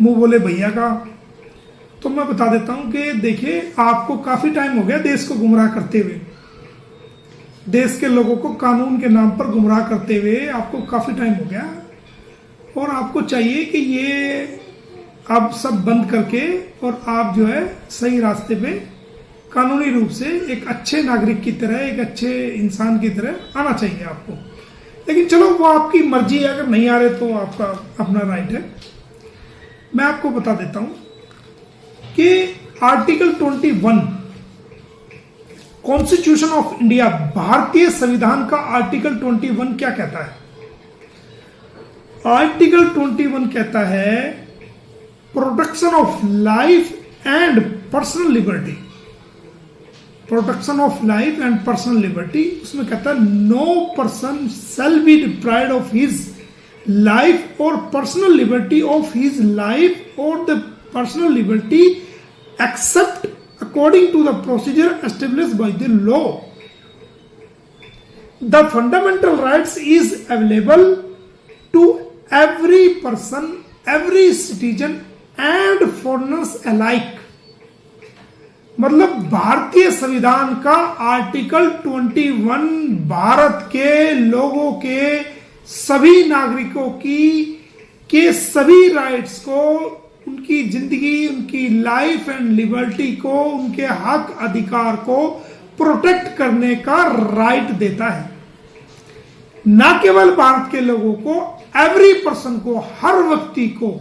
मुंह बोले भैया का। तो मैं बता देता हूं कि देखिए, आपको काफी टाइम हो गया देश को गुमराह करते हुए, देश के लोगों को कानून के नाम पर गुमराह करते हुए आपको काफी टाइम हो गया, और आपको चाहिए कि ये अब सब बंद करके और आप जो है सही रास्ते पे कानूनी रूप से एक अच्छे नागरिक की तरह, एक अच्छे इंसान की तरह आना चाहिए आपको। लेकिन चलो वो आपकी मर्जी है, अगर नहीं आ रहे तो आपका अपना राइट है। मैं आपको बता देता हूं कि आर्टिकल 21 कॉन्स्टिट्यूशन ऑफ इंडिया, भारतीय संविधान का आर्टिकल 21 क्या कहता है। आर्टिकल 21 कहता है protection of life and personal liberty, protection of life and personal liberty. उसमें कहता है no person shall be deprived of his life और personal liberty of his life और the personal liberty except according to the procedure established by the law. The fundamental rights is available to every person, every citizen and foreigners alike. मतलब भारतीय संविधान का article 21 Bharat के लोगों के सभी नागरिकों के सभी राइट्स को, उनकी जिंदगी, उनकी लाइफ एंड लिबर्टी को, उनके हक अधिकार को प्रोटेक्ट करने का राइट देता है। न केवल भारत के लोगों को, एवरी पर्सन को, हर व्यक्ति को,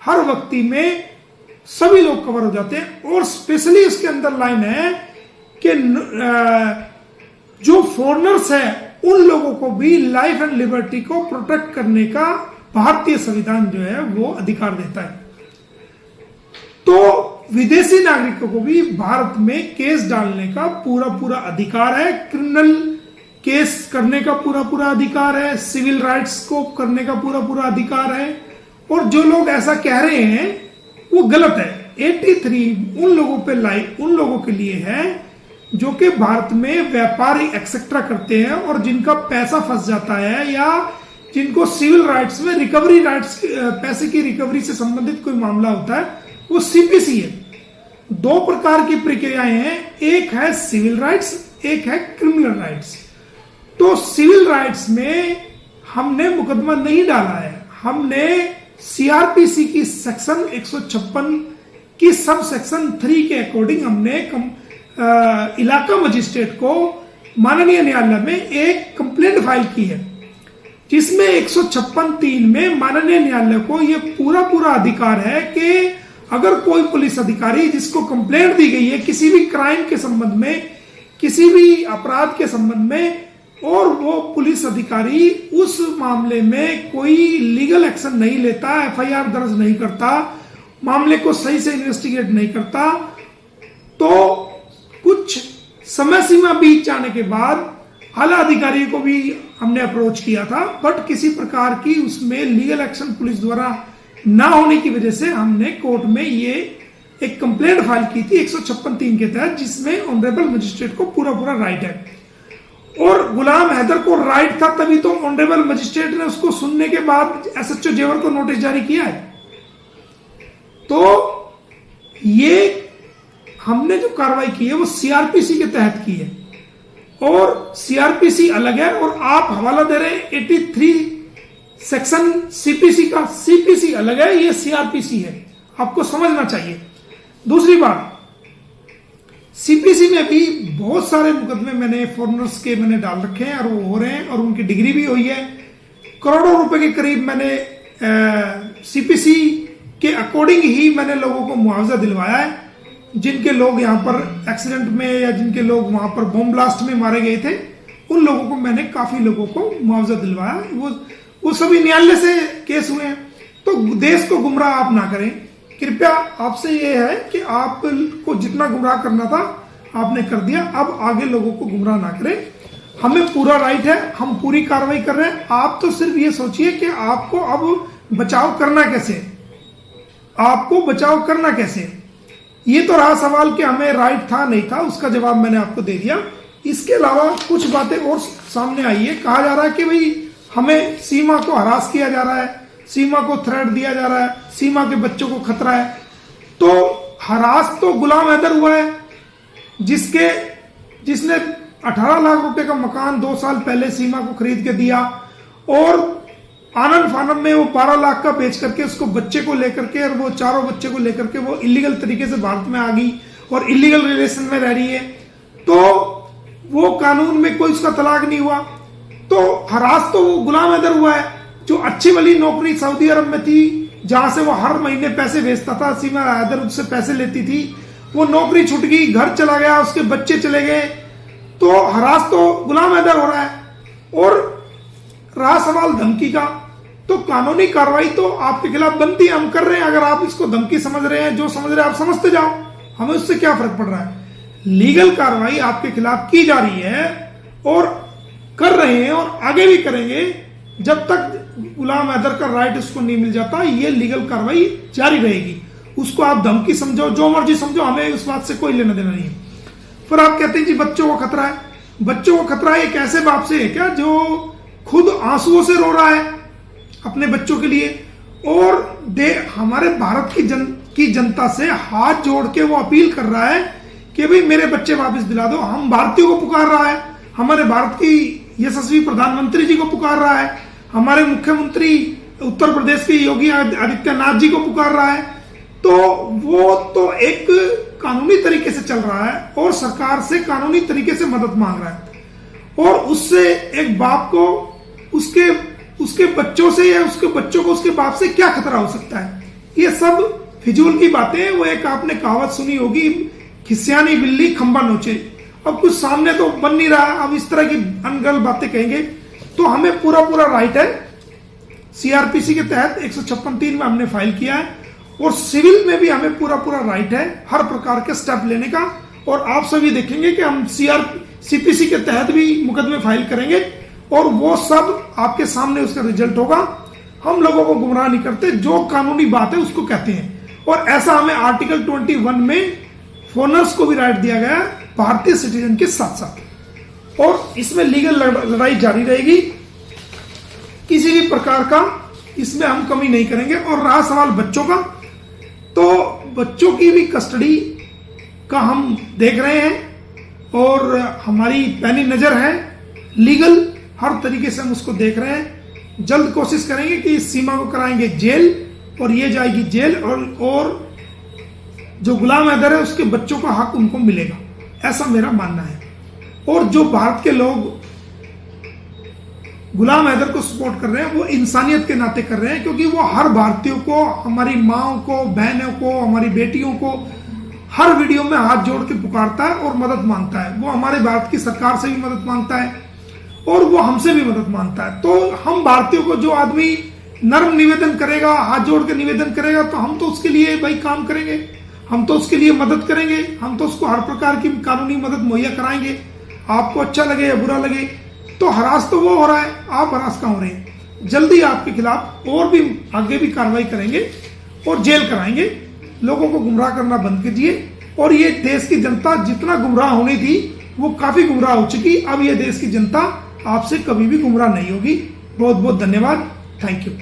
हर व्यक्ति में सभी लोग कवर हो जाते हैं। और स्पेशली इसके अंदर लाइन है कि जो फॉरेनर्स है उन लोगों को भी लाइफ एंड लिबर्टी को प्रोटेक्ट करने का भारतीय संविधान जो है वो अधिकार देता है। तो विदेशी नागरिकों को भी भारत में केस डालने का पूरा अधिकार है, क्रिमिनल केस करने का पूरा अधिकार है, सिविल राइट्स को करने का पूरा अधिकार है। और जो लोग ऐसा कह रहे हैं वो गलत है। 83 उन लोगों के लिए है जो कि भारत में व्यापार एक्सेट्रा करते हैं और जिनका पैसा फंस जाता है, या जिनको सिविल राइट्स में रिकवरी राइट्स, पैसे की रिकवरी से संबंधित कोई मामला होता है, वो सीपीसी है। दो प्रकार की प्रक्रियाएं हैं, एक है सिविल राइट्स, एक है क्रिमिनल राइट्स। तो सिविल राइट्स में हमने मुकदमा नहीं डाला है, हमने सीआरपीसी की सेक्शन 156 की सब सेक्शन 3 के अकॉर्डिंग हमने इलाका मजिस्ट्रेट को माननीय न्यायालय में एक कंप्लेंट फाइल की है, जिसमें 156(3) में माननीय न्यायालय को यह पूरा अधिकार है कि अगर कोई पुलिस अधिकारी जिसको कंप्लेंट दी गई है किसी भी क्राइम के संबंध में, किसी भी अपराध के संबंध में, और वो पुलिस अधिकारी उस मामले में कोई लीगल एक्शन नहीं लेता, एफआईआर दर्ज नहीं करता, मामले को सही से इन्वेस्टिगेट नहीं करता, तो कुछ समय सीमा बीत जाने के बाद आला अधिकारी को भी हमने अप्रोच किया था, बट किसी प्रकार की उसमें लीगल एक्शन पुलिस द्वारा ना होने की वजह से हमने कोर्ट में ये एक कंप्लेंट फाइल की थी 156(3) के तहत, जिसमें ऑनरेबल मजिस्ट्रेट को पूरा राइट है। और गुलाम हैदर को राइट था, तभी तो ऑनरेबल मजिस्ट्रेट ने उसको सुनने के बाद एसएचओ जेवर को नोटिस जारी किया है। तो ये हमने जो कार्रवाई की है वो सीआरपीसी के तहत की है, और सीआरपीसी अलग है और आप हवाला दे रहे हैं 83 सेक्शन सीपीसी का। सीपीसी अलग है, ये सीआरपीसी है, आपको समझना चाहिए। दूसरी बात, सीपीसी में भी बहुत सारे मुकदमे मैंने फॉरेनर्स के मैंने डाल रखे हैं और वो हो रहे हैं और उनकी डिग्री भी हुई है। करोड़ों रुपए के करीब मैंने सीपीसी के अकॉर्डिंग ही मैंने लोगों को मुआवजा दिलवाया है। जिनके लोग यहाँ पर एक्सीडेंट में या जिनके लोग वहां पर बम ब्लास्ट में मारे गए थे, उन लोगों को मैंने काफी लोगों को मुआवजा दिलवाया। वो सभी न्यायालय से केस हुए हैं। तो देश को गुमराह आप ना करें, कृपया आपसे ये है कि आपको जितना गुमराह करना था आपने कर दिया, अब आगे लोगों को गुमराह ना करें। हमें पूरा राइट है, हम पूरी कार्रवाई कर रहे हैं। आप तो सिर्फ ये सोचिए कि आपको अब बचाव करना कैसे, आपको बचाव करना कैसे। ये तो रहा सवाल कि हमें राइट था नहीं था, उसका जवाब मैंने आपको दे दिया। इसके अलावा कुछ बातें और सामने आई है। कहा जा रहा है कि भाई हमें सीमा को हरास किया जा रहा है, सीमा को थ्रेट दिया जा रहा है, सीमा के बच्चों को खतरा है। तो हरास तो गुलाम हैदर हुआ है, जिसने 18 लाख रुपए का मकान 2 साल पहले सीमा को खरीद के दिया, और आनंद फानन में वो 12 लाख का बेच करके उसको बच्चे को लेकर के, और वो चारों बच्चे को लेकर के वो इलीगल तरीके से भारत में आ गई और इलीगल रिलेशन में रह रही है। तो वो कानून में कोई उसका तलाक नहीं हुआ। तो हरास तो वो गुलाम हैदर हुआ है, जो अच्छी वाली नौकरी सऊदी अरब में थी, जहां से वो हर महीने पैसे भेजता था, सीमा हैदर उससे पैसे लेती थी, वो नौकरी छूट गई, घर चला गया, उसके बच्चे चले गए। तो हरास तो गुलाम हैदर हो रहा है। और रहा सवाल धमकी का, तो कानूनी कार्रवाई तो आपके खिलाफ बनती है, हम कर रहे हैं। अगर आप इसको धमकी समझ रहे हैं, जो समझ रहे हैं आप समझते जाओ, हमें उससे क्या फर्क पड़ रहा है। लीगल कार्रवाई आपके खिलाफ की जा रही है और कर रहे हैं और आगे भी करेंगे जब तक गुलाम हैदर का राइट उसको नहीं मिल जाता। ये लीगल कार्रवाई जारी रहेगी। उसको आप धमकी समझो, जो मर्जी समझो, हमें उस बात से कोई लेना देना नहीं है। फिर आप कहते हैं जी बच्चों को खतरा है। बच्चों को खतरा एक ऐसे बाप से है क्या जो खुद आंसुओं से रो रहा है अपने बच्चों के लिए, और हमारे भारत की जनता से हाथ जोड़ के वो अपील कर रहा है कि भाई मेरे बच्चे वापस दिला दो। हम भारतीयों को पुकार रहा है, हमारे भारत की यशस्वी प्रधानमंत्री जी को पुकार रहा है, हमारे मुख्यमंत्री उत्तर प्रदेश के योगी आदित्यनाथ जी को पुकार रहा है। तो वो तो एक कानूनी तरीके से चल रहा है और सरकार से कानूनी तरीके से मदद मांग रहा है, और उससे एक बाप को उसके बच्चों से या उसके बच्चों को उसके बाप से क्या खतरा हो सकता है। ये सब फिजूल की बातें हैं। वो एक आपने कहावत सुनी होगी, खिसियानी बिल्ली खंबा नोचे। अब कुछ सामने तो बन नहीं रहा, अब इस तरह की अनगढ़ बातें कहेंगे तो हमें पूरा राइट है। सीआरपीसी के तहत 156(3) में हमने फाइल किया है, और सिविल में भी हमें पूरा राइट है हर प्रकार के स्टेप लेने का। और आप सभी देखेंगे कि हम सीपीसी के तहत भी मुकदमे फाइल करेंगे, और वो सब आपके सामने उसका रिजल्ट होगा। हम लोगों को गुमराह नहीं करते, जो कानूनी बात है उसको कहते हैं। और ऐसा हमें आर्टिकल 21 में फॉरेनर्स को भी राइट दिया गया है भारतीय सिटीजन के साथ साथ, और इसमें लीगल लड़ाई जारी रहेगी। किसी भी प्रकार का इसमें हम कमी नहीं करेंगे। और रहा सवाल बच्चों का, तो बच्चों की भी कस्टडी का हम देख रहे हैं और हमारी पैनी नजर है। लीगल हर तरीके से हम उसको देख रहे हैं। जल्द कोशिश करेंगे कि इस सीमा को कराएंगे जेल, और ये जाएगी जेल, और जो गुलाम हैदर है उसके बच्चों का हक उनको मिलेगा, ऐसा मेरा मानना है। और जो भारत के लोग गुलाम हैदर को सपोर्ट कर रहे हैं वो इंसानियत के नाते कर रहे हैं, क्योंकि वो हर भारतीयों को, हमारी माओं को, बहनों को, हमारी बेटियों को हर वीडियो में हाथ जोड़ के पुकारता है और मदद मांगता है। वो हमारे भारत की सरकार से भी मदद मांगता है और वो हमसे भी मदद मांगता है। तो हम भारतीयों को, जो आदमी नर्म निवेदन करेगा, हाथ जोड़ के निवेदन करेगा, तो हम तो उसके लिए भाई काम करेंगे, हम तो उसके लिए मदद करेंगे, हम तो उसको हर प्रकार की कानूनी मदद मुहैया कराएंगे। आपको अच्छा लगे या बुरा लगे, तो हरास तो वो हो रहा है, आप हरास कहाँ हो रहे हैं। जल्दी आपके खिलाफ और भी आगे भी कार्रवाई करेंगे और जेल कराएंगे। लोगों को गुमराह करना बंद कीजिए। और ये देश की जनता जितना गुमराह होनी थी वो काफी गुमराह हो चुकी। अब ये देश की जनता आपसे कभी भी गुमराह नहीं होगी। बहुत बहुत धन्यवाद। Thank you.